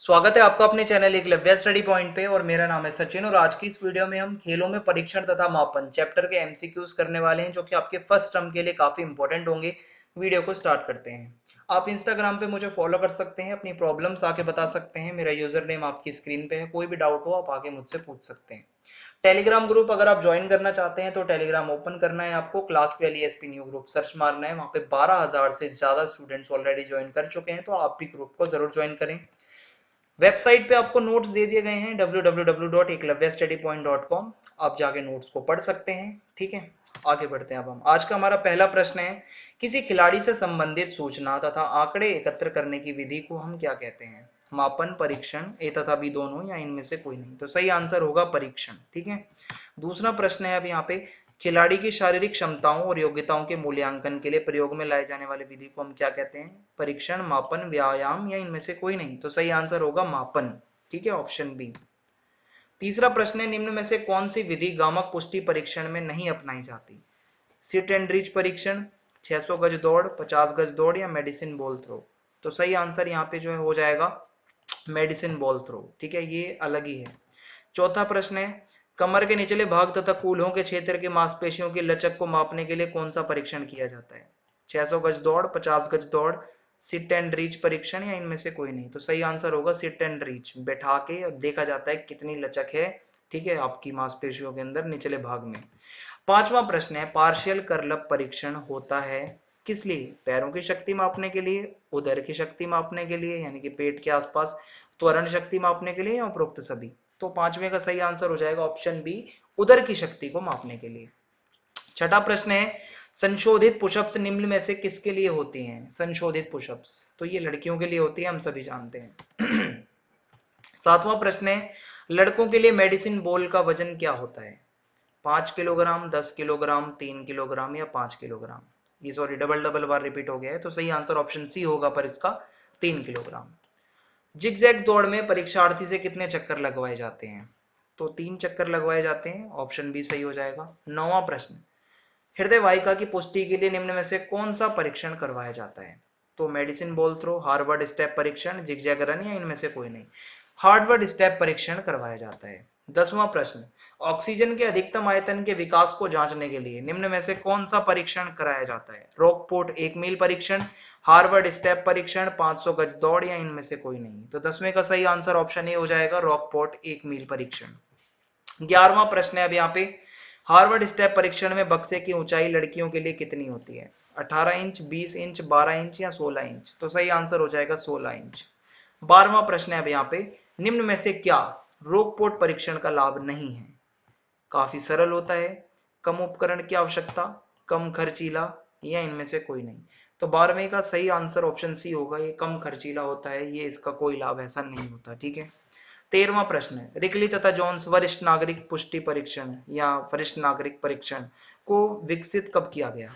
स्वागत है आपका अपने चैनल एकलव्य स्टडी पॉइंट पे और मेरा नाम है सचिन। और आज की इस वीडियो में हम खेलों में परीक्षण तथा मापन चैप्टर के एमसीक्यूज करने वाले हैं जो कि आपके फर्स्ट टर्म के लिए काफी इंपॉर्टेंट होंगे। वीडियो को स्टार्ट करते हैं। आप इंस्टाग्राम पे मुझे फॉलो कर सकते हैं, अपनी प्रॉब्लम्स आके बता सकते हैं। मेरा यूजर नेम आपकी स्क्रीन पे है, कोई भी डाउट हो आप आके मुझसे पूछ सकते हैं। टेलीग्राम ग्रुप अगर आप ज्वाइन करना चाहते हैं तो टेलीग्राम ओपन करना है आपको, क्लास के लिए एसपी न्यू ग्रुप सर्च मारना है। वहाँ पे 12,000 से ज्यादा स्टूडेंट्स ऑलरेडी ज्वाइन कर चुके हैं, तो आप भी ग्रुप को जरूर ज्वाइन करें। वेबसाइट पे आपको नोट्स दे दिए गए हैं www.eklavyastudypoint.com। आप जाके नोट्स को पढ़ सकते हैं। ठीक है, आगे बढ़ते हैं। अब हम आज का हमारा पहला प्रश्न है, किसी खिलाड़ी से संबंधित सूचना तथा आंकड़े एकत्र करने की विधि को हम क्या कहते हैं? मापन, परीक्षण, ए तथा बी दोनों, या इनमें से कोई नहीं? तो सही आंसर होगा परीक्षण। ठीक है। दूसरा प्रश्न है अब यहाँ पे, खिलाड़ी की शारीरिक क्षमताओं और योग्यताओं के मूल्यांकन के लिए प्रयोग में लाए जाने वाली विधि को हम क्या कहते हैं? परीक्षण, मापन, व्यायाम, या इनमें से कोई नहीं? तो सही आंसर होगा मापन। ठीक है, ऑप्शन बी। तीसरा प्रश्न है, निम्न में से कौन सी विधि गामक पुष्टि परीक्षण में नहीं अपनाई जाती? सिट एंड रीच परीक्षण, 600 गज दौड़, 50 गज दौड़, या मेडिसिन बॉल थ्रो? तो सही आंसर यहाँ पे जो है हो जाएगा मेडिसिन बॉल थ्रो। ठीक है, ये अलग ही है। चौथा प्रश्न है, कमर के निचले भाग तथा कूल्हों के क्षेत्र के मांसपेशियों की लचक को मापने के लिए कौन सा परीक्षण किया जाता है? 600 गज दौड़, 50 गज दौड़, सिट एंड रीच परीक्षण, या इनमें से कोई नहीं? तो सही आंसर होगा सिट एंड रीच। बैठा के देखा जाता है कितनी लचक है, ठीक है, आपकी मांसपेशियों के अंदर निचले भाग में। पांचवा प्रश्न है, पार्शियल कर्लप परीक्षण होता है किस लिए? पैरों की शक्ति मापने के लिए, उदर की शक्ति मापने के लिए यानी कि पेट के आसपास, त्वरण शक्ति मापने के लिए, या उपरोक्त सभी? तो पांचवे का सही आंसर हो जाएगा ऑप्शन बी, उदर की शक्ति को मापने के लिए। छठा प्रश्न है, संशोधित पुशअप्स निम्न में से किसके लिए होती हैं? संशोधित पुशअप्स तो ये लड़कियों के लिए होती है, हम सभी जानते हैं। सातवां प्रश्न है, लड़कों के लिए मेडिसिन बॉल का वजन क्या होता है? 5 किलोग्राम, 10 किलोग्राम, 3 किलोग्राम, या 5 किलोग्राम? ये सॉरी डबल डबल बार रिपीट हो गया है, तो सही आंसर ऑप्शन सी होगा पर इसका 3 किलोग्राम। जिगजैग दौड़ में परीक्षार्थी से कितने चक्कर लगवाए जाते हैं? तो 3 चक्कर लगवाए जाते हैं, ऑप्शन बी सही हो जाएगा। नौवां प्रश्न, हृदय वाहिका की पुष्टि के लिए निम्न में से कौन सा परीक्षण करवाया जाता है? तो medicine ball throw, Harvard step परीक्षण, जिगजैग रन, या इनमें से कोई नहीं? हार्वर्ड स्टेप परीक्षण करवाया जाता है। 10वां प्रश्न, ऑक्सीजन के अधिकतम आयतन के विकास को जांचने के लिए निम्न में से कौन सा परीक्षण कराया जाता है? रॉकपोर्ट 1 मील परीक्षण, हार्वर्ड स्टेप परीक्षण, 500 गज दौड़, या इनमें से कोई नहीं? तो 10वें का सही आंसर ऑप्शन ए हो जाएगा, रॉकपोर्ट 1 मील परीक्षण। 11वां प्रश्न है अब यहाँ पे, हार्वर्ड स्टेप परीक्षण में बक्से की ऊंचाई लड़कियों के लिए कितनी होती है? 18 इंच, 20 इंच, 12 इंच, या 16 इंच? तो सही आंसर हो जाएगा 16 इंच। 12वां प्रश्न है अब यहाँ पे, निम्न में से क्या रोकपोर्ट परीक्षण का लाभ नहीं है? काफी सरल होता है, कम उपकरण की आवश्यकता, कम खर्चीला, या इनमें से कोई नहीं? तो 12वें का सही आंसर ऑप्शन सी होगा, ये कम खर्चीला होता है, ये इसका कोई लाभ ऐसा नहीं होता। ठीक है। 13वां प्रश्न है, रिकली तथा जोन्स वरिष्ठ नागरिक पुष्टि परीक्षण या वरिष्ठ नागरिक परीक्षण को विकसित कब किया गया?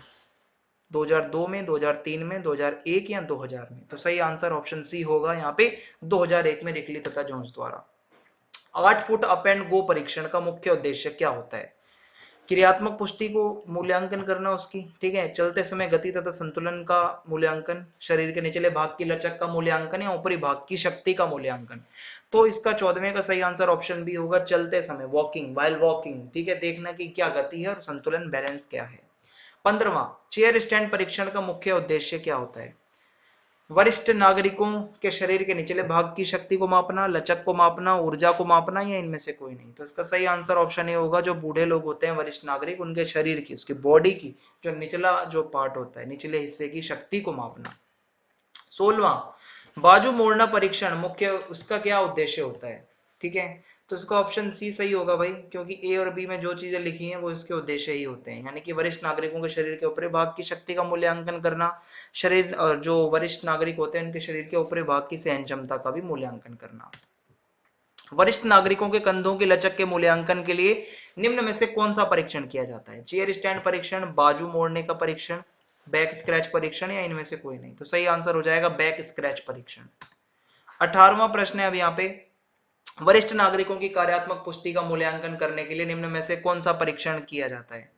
2002 में, 2003 में, 2001, या 2000 में? तो सही आंसर ऑप्शन सी होगा यहाँ पे 2001 में रिकली तथा जोन्स द्वारा। 8 फुट अप एंड गो परीक्षण का मुख्य उद्देश्य क्या होता है? क्रियात्मक पुष्टि को मूल्यांकन करना उसकी, ठीक है, चलते समय गति तथा संतुलन का मूल्यांकन, शरीर के निचले भाग की लचक का मूल्यांकन, या ऊपरी भाग की शक्ति का मूल्यांकन? तो इसका 14वें का सही आंसर ऑप्शन बी होगा, चलते समय, वॉकिंग, वाइल वॉकिंग। ठीक है, देखना कि क्या गति है और संतुलन बैलेंस क्या है। 15वां, चेयर स्टैंड परीक्षण का मुख्य उद्देश्य क्या होता है? वरिष्ठ नागरिकों के शरीर के निचले भाग की शक्ति को मापना, लचक को मापना, ऊर्जा को मापना, या इनमें से कोई नहीं? तो इसका सही आंसर ऑप्शन ए होगा, जो बूढ़े लोग होते हैं वरिष्ठ नागरिक, उनके शरीर की, उसकी बॉडी की जो निचला जो पार्ट होता है, निचले हिस्से की शक्ति को मापना। 16वां, बाजू मोड़ना परीक्षण मुख्य उसका क्या उद्देश्य होता है? ठीक है, तो इसका ऑप्शन सी सही होगा भाई, क्योंकि ए और बी में जो चीजें लिखी हैं वो इसके उद्देश्य ही होते हैं, यानी कि वरिष्ठ नागरिकों के शरीर के ऊपरी भाग की शक्ति का मूल्यांकन करना, शरीर जो वरिष्ठ नागरिक होते हैं उनके शरीर के ऊपरी भाग की सहन क्षमता का भी मूल्यांकन करना। वरिष्ठ नागरिकों के कंधों की लचक के मूल्यांकन के लिए निम्न में से कौन सा परीक्षण किया जाता है? चेयर स्टैंड परीक्षण, बाजू मोड़ने का परीक्षण, बैक स्क्रैच परीक्षण, या इनमें से कोई नहीं? तो सही आंसर हो जाएगा बैक स्क्रैच परीक्षण। 18वां प्रश्न है अब यहाँ पे, वरिष्ठ नागरिकों की कार्यात्मक पुष्टि का मूल्यांकन करने के लिए निम्न में से कौन सा परीक्षण किया जाता है?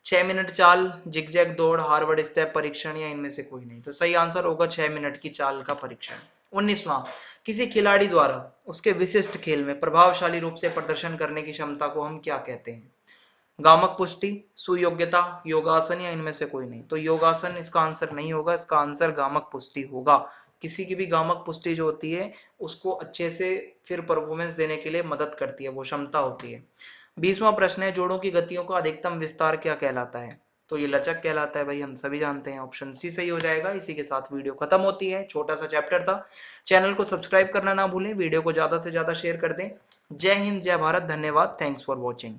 6 मिनट चाल, जिगजैग दौड़, हार्वर्ड स्टेप परीक्षण, या इनमें से कोई नहीं? तो सही आंसर होगा 6 मिनट की चाल का परीक्षण। 19वां, किसी खिलाड़ी द्वारा उसके विशिष्ट खेल में प्रभावशाली रूप से प्रदर्शन करने की क्षमता को हम क्या कहते हैं? गामक पुष्टि, सुयोग्यता, योगासन या इनमें से कोई नहीं? तो योगासन इसका आंसर नहीं होगा, इसका आंसर गामक पुष्टि होगा। किसी की भी गामक पुष्टि जो होती है उसको अच्छे से फिर परफॉर्मेंस देने के लिए मदद करती है, वो क्षमता होती है। 20वां प्रश्न है, जोड़ों की गतियों का अधिकतम विस्तार क्या कहलाता है? तो ये लचक कहलाता है भाई, हम सभी जानते हैं, ऑप्शन सी सही हो जाएगा। इसी के साथ वीडियो खत्म होती है, छोटा सा चैप्टर था। चैनल को सब्सक्राइब करना ना भूलें, वीडियो को ज्यादा से ज्यादा शेयर कर दें। जय हिंद, जय भारत, धन्यवाद, थैंक्स फॉर वॉचिंग।